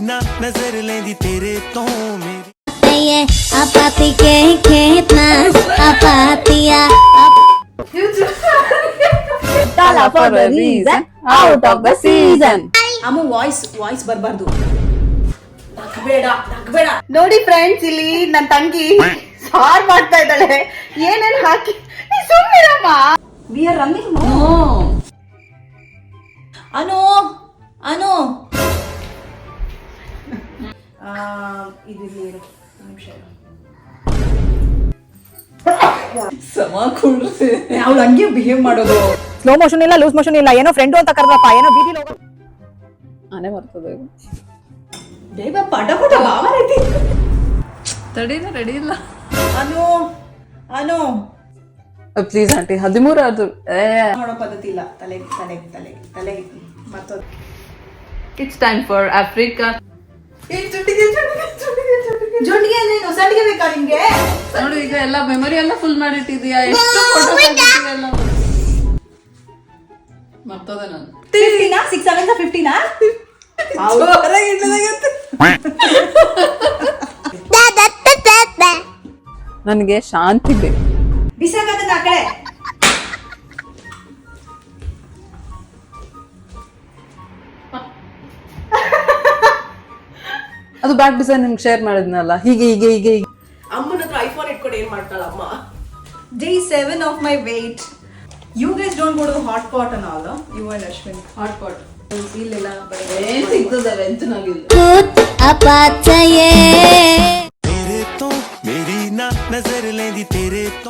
ना नजर लेंदी तेरे तो मेरी ये आपाती के खेतना आपातिया Tala for the reason, out of the season. ಅಮ್ಮ ವಾಯ್ಸ್ ಬರಬಾರ್ದು. ನಗ್ಬೇಡ. ನೋಡಿ ಫ್ರೆಂಡ್ಸ್, ಇಲ್ಲಿ ನನ್ನ ತಂಗಿ ಸಾರ್ ಮಾಡ್ತಾ ಇದ್ದಾಳೆ. ಏನೇನ್ ಹಾಕಿ ನೀ ಸುಮ್ಮನಿರಮ್ಮ. We are running. ಅನು ಇದು ನಿಮಿಷ ಸಮ ಕುಳ್ಸಿ ಅವಳು ಹಂಗೆ ಬಿಹೇವ್ ಮಾಡೋದು. ಸ್ಲೋ ಮೋಷನ್ ಇಲ್ಲ, ಲೂಸ್ ಮೋಷನ್ ಇಲ್ಲ, ಏನೋ ಫ್ರೆಂಡು ಅಂತ ಕರೆದ್ರಪ್ಪ, ಏನೋ ಬೀದಿಲಿ ಹೋಗೋ ಆನೆ ಬರ್ತದೆ. ಬೇಗ ಪಟ ಬಾವರೈತಿ. ತಡೀನ ರೆಡಿ ಇಲ್ಲ. ಅನು ಪ್ಲೀಸ್ ಆಂಟಿ 13 ಅದು ನೋಡೋ ಪದ್ಧತಿ ಇಲ್ಲ. ತಲೆ ಮತ್ತೊಂದು. It's time for Africa. ಜೊಂಡಿಗೆ ಅಂದ್ರೇನು? ಸಂಡಿಗೆ ಬೇಕಾ ನಿಮ್ಗೆ? ನೋಡು, ಈಗ ಎಲ್ಲ ಮೆಮೊರಿ ಎಲ್ಲ ಫುಲ್ ಮಾಡಿಟ್ಟಿದ್ಯಾ. ಎಷ್ಟು ಎಲ್ಲ ಮರ್ತದೆ ನಾನು. 15 6 7 15 ನನಗೆ ಶಾಂತಿ ಬೇಕು. ಬಿಸಾಕದ ಆ ಕಡೆ. ಅದು ಬ್ಯಾಕ್ ಡಿಸೈನ್ ನಿಮ್ಗೆ ಶೇರ್ ಮಾಡಿದ್ನಲ್ಲ, ಹೀಗೆ ಅಮ್ಮನ ಹತ್ರ ಐಫೋನ್ ಇಟ್ಕೊಂಡು ಏನ್ ಮಾಡ್ತಾಳಮ್ಮ? Day 7 of my weight. You guys don't go to the hot pot and all, huh? You and Ashwin. Hot pot ಇಲ್ಲ ಏನ್ ಸಿಗ್ತದೆ ವೆಂಚನಾಗಿಲ್ಲ. कुछ आपातिया तेरे तो मेरी ना नजर लेंदी तेरे तो